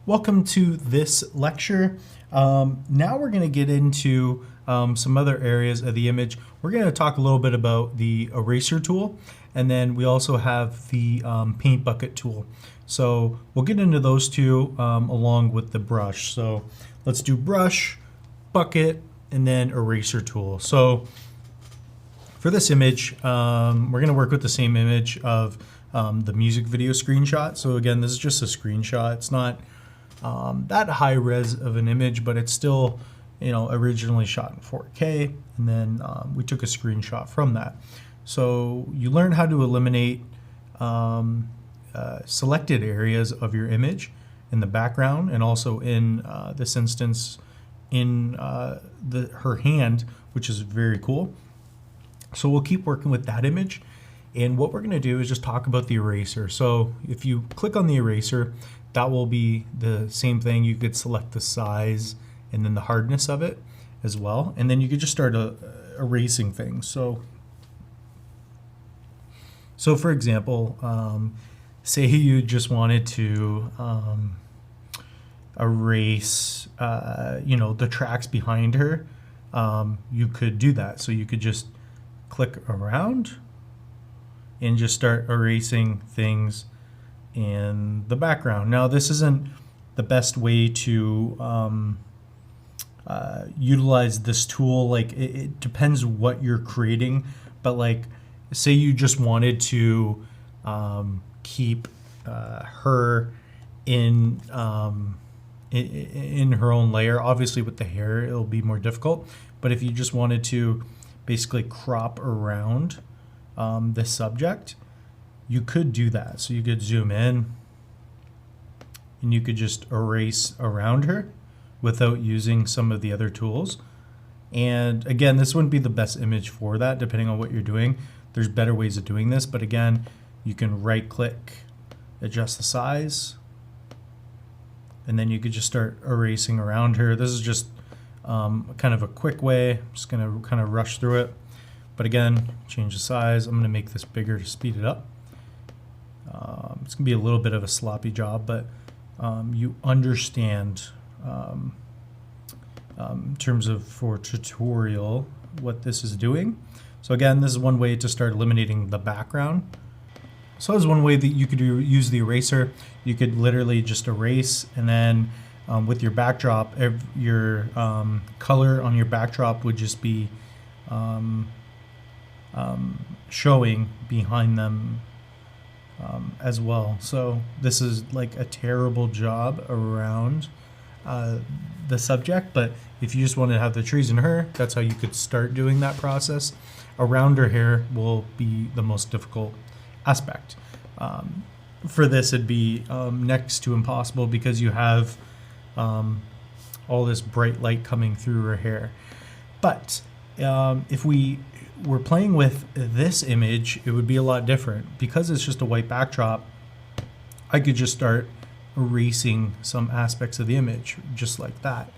Welcome to this lecture. Now we're going to get into some other areas of the image. We're going to talk a little bit about the eraser tool, and then we also have the paint bucket tool. So we'll get into those two along with the brush. So let's do brush, bucket, and then eraser tool. So for this image, we're going to work with the same image of the music video screenshot. So again, this is just a screenshot. It's not that high res of an image, but it's still, originally shot in 4K, and then we took a screenshot from that. So you learn how to eliminate selected areas of your image in the background, and also in this instance in her hand, which is very cool. So we'll keep working with that image. And what we're going to do is just talk about the eraser. So if you click on the eraser, that will be the same thing. You could select the size and then the hardness of it as well. And then you could just start erasing things. So for example, say you just wanted to erase, the tracks behind her. You could do that. So you could just click around and just start erasing things in the background. Now, this isn't the best way to utilize this tool. Like, it depends what you're creating, but like, say you just wanted to keep her in her own layer. Obviously, with the hair, it'll be more difficult. But if you just wanted to basically crop around this subject, you could do that. So you could zoom in and you could just erase around her without using some of the other tools. And again, this wouldn't be the best image for that, depending on what you're doing. There's better ways of doing this, but again, you can right click, adjust the size, and then you could just start erasing around her. This is just kind of a quick way. I'm just gonna kind of rush through it. But again, change the size. I'm going to make this bigger to speed it up. It's going to be a little bit of a sloppy job, but you understand in terms of for tutorial what this is doing. So again, this is one way to start eliminating the background. So that's one way that you could use the eraser. You could literally just erase, and then with your backdrop, your color on your backdrop would just be showing behind them as well. So this is like a terrible job around the subject, but if you just want to have the trees in her, that's how you could start doing that process. Around her hair will be the most difficult aspect. For this, it'd be next to impossible because you have all this bright light coming through her hair. But if we were playing with this image, it would be a lot different. Because it's just a white backdrop, I could just start erasing some aspects of the image just like that.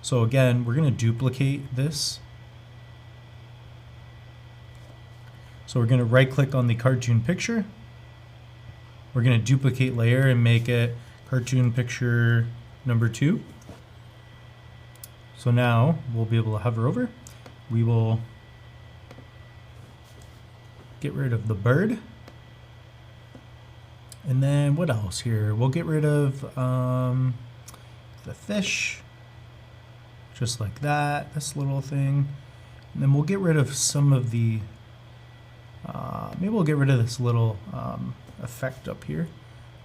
So again, we're going to duplicate this. So we're going to right click on the cartoon picture. We're going to duplicate layer and make it cartoon picture number 2. So now we'll be able to hover over. We will get rid of the bird. And then what else here? We'll get rid of the fish, just like that, this little thing. And then we'll get rid of some of the, maybe we'll get rid of this little effect up here.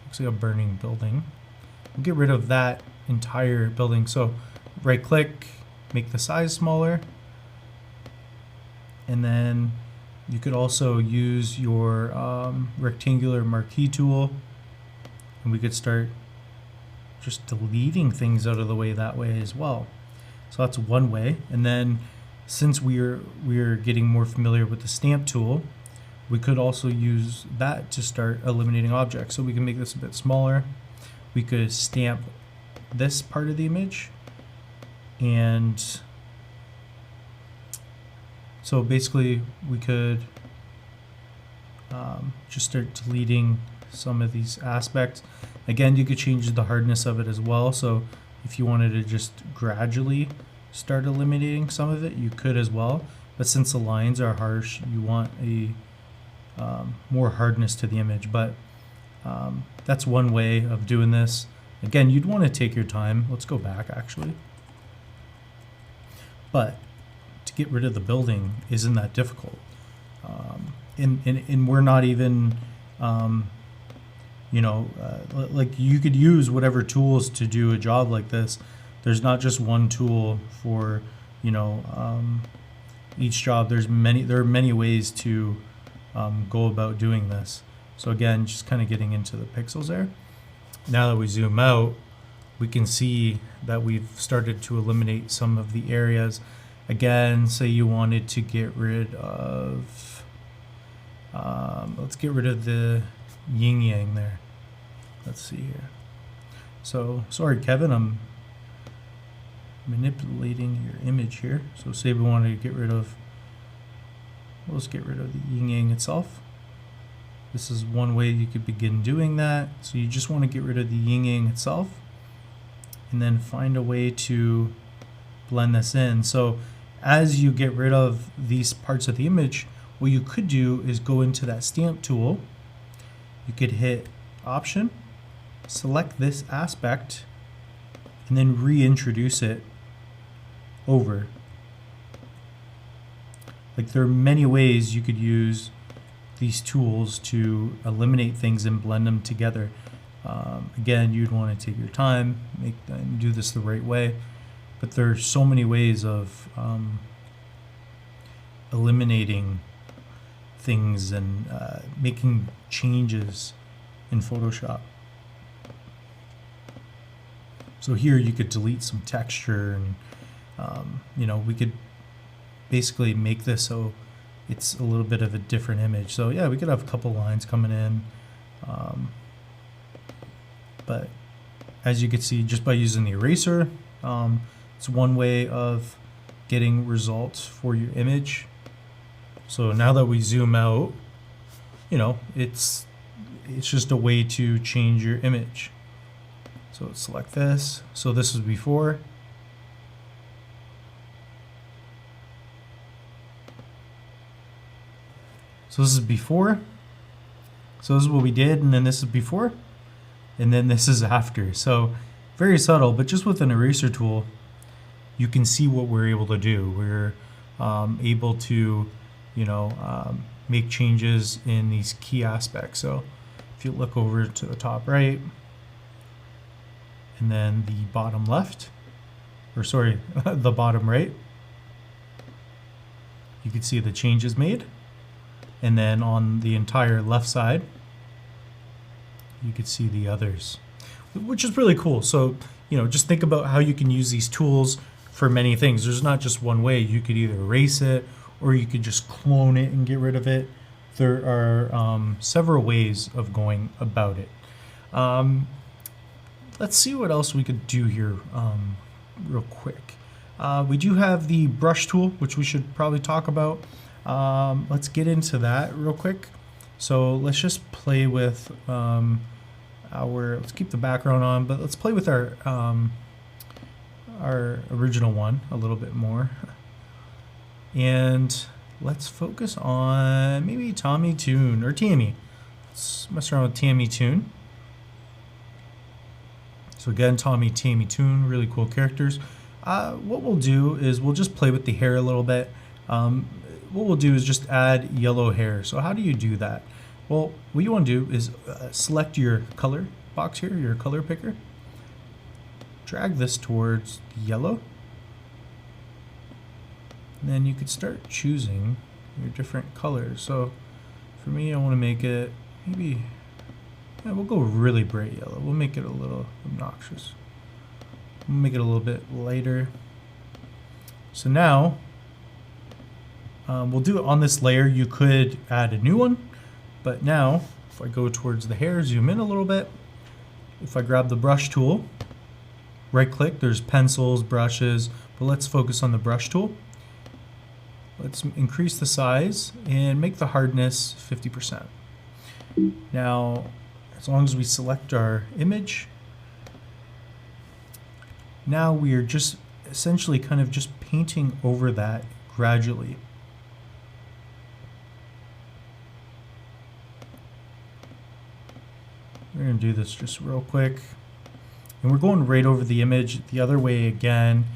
Looks like a burning building. We'll get rid of that entire building. So right click, make the size smaller. And then you could also use your rectangular marquee tool, and we could start just deleting things out of the way that way as well. So that's one way. And then since we're getting more familiar with the stamp tool, we could also use that to start eliminating objects. So we can make this a bit smaller. We could stamp this part of the image, and so basically we could just start deleting some of these aspects. Again, you could change the hardness of it as well. So if you wanted to just gradually start eliminating some of it, you could as well. But since the lines are harsh, you want a more hardness to the image. But that's one way of doing this. Again, you'd want to take your time. Let's go back actually. But to get rid of the building isn't that difficult. And we're not even, like you could use whatever tools to do a job like this. There's not just one tool for, each job. There are many ways to go about doing this. So again, just kind of getting into the pixels there. Now that we zoom out, we can see that we've started to eliminate some of the areas. Again, say you wanted to get rid of, let's get rid of the yin yang there. Let's see here. So, sorry, Kevin, I'm manipulating your image here. So say we wanted to get rid of, let's get rid of the yin yang itself. This is one way you could begin doing that. So you just want to get rid of the yin yang itself and then find a way to blend this in. So as you get rid of these parts of the image, what you could do is go into that stamp tool. You could hit Option, select this aspect, and then reintroduce it over. Like there are many ways you could use these tools to eliminate things and blend them together. Again, you'd want to take your time, and do this the right way. But there are so many ways of eliminating things and making changes in Photoshop. So here you could delete some texture and we could basically make this so it's a little bit of a different image. So yeah, we could have a couple lines coming in. But as you can see, just by using the eraser, it's one way of getting results for your image. So now that we zoom out, it's just a way to change your image. So let's select this. So this was before. So this is before. So this is what we did, and then this is before, and then this is after. So very subtle, but just with an eraser tool, you can see what we're able to do. We're able to, make changes in these key aspects. So if you look over to the top right, and then the bottom left, or sorry, the bottom right, you can see the changes made. And then on the entire left side, you could see the others, which is really cool. So, just think about how you can use these tools for many things. There's not just one way. You could either erase it, or you could just clone it and get rid of it. There are several ways of going about it. Let's see what else we could do here real quick. We do have the brush tool, which we should probably talk about. Let's get into that real quick. So let's just play with let's keep the background on, but let's play with our original one a little bit more. And let's focus on maybe Tommy Toon or Tammy. Let's mess around with Tammy Toon. So again, Tommy, Tammy Toon, really cool characters. What we'll do is we'll just play with the hair a little bit. What we'll do is just add yellow hair. So how do you do that? Well, what you want to do is select your color box here, your color picker. Drag this towards yellow. And then you could start choosing your different colors. So for me, I want to make it maybe, we'll go really bright yellow. We'll make it a little obnoxious. We'll make it a little bit lighter. So now, we'll do it on this layer. You could add a new one, but now if I go towards the hair, zoom in a little bit. If I grab the brush tool, right click, there's pencils, brushes, but let's focus on the brush tool. Let's increase the size and make the hardness 50%. Now, as long as we select our image, now we are just essentially kind of just painting over that gradually. We're going to do this just real quick. And we're going right over the image the other way again.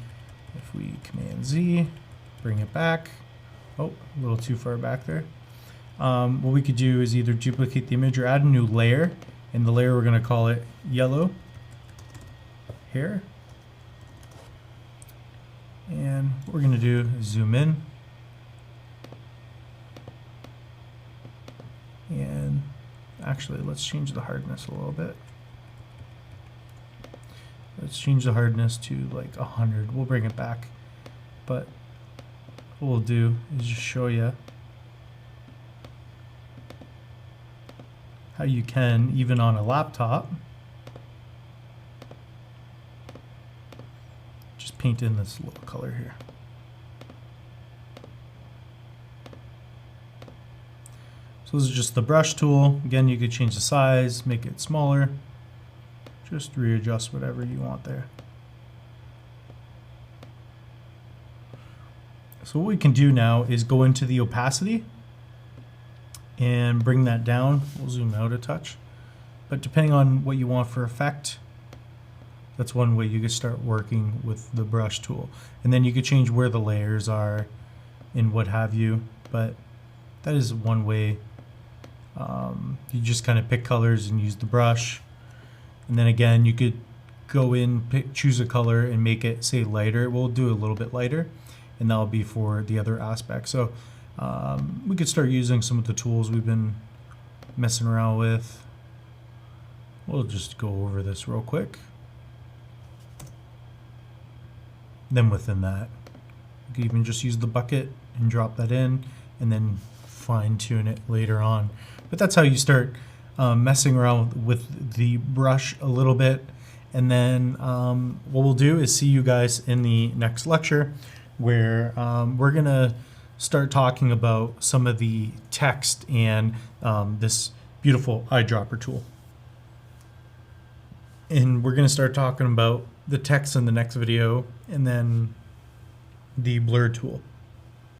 If we Command Z, bring it back. Oh, a little too far back there. What we could do is either duplicate the image or add a new layer. And the layer, we're going to call it yellow hair. And what we're going to do is zoom in. And actually, let's change the hardness a little bit. Let's change the hardness to like 100. We'll bring it back. But what we'll do is just show you how you can, even on a laptop, just paint in this little color here. So this is just the brush tool. Again, you could change the size, make it smaller, just readjust whatever you want there. So what we can do now is go into the opacity and bring that down. We'll zoom out a touch. But depending on what you want for effect, that's one way you can start working with the brush tool. And then you could change where the layers are and what have you. But that is one way. You just kind of pick colors and use the brush. And then again, you could go in, choose a color and make it say lighter. We'll do a little bit lighter, and that'll be for the other aspect. So we could start using some of the tools we've been messing around with. We'll just go over this real quick. Then within that, you can even just use the bucket and drop that in, and then fine tune it later on. But that's how you start messing around with the brush a little bit. And then what we'll do is see you guys in the next lecture, where we're gonna start talking about some of the text and this beautiful eyedropper tool. And we're gonna start talking about the text in the next video, and then the blur tool.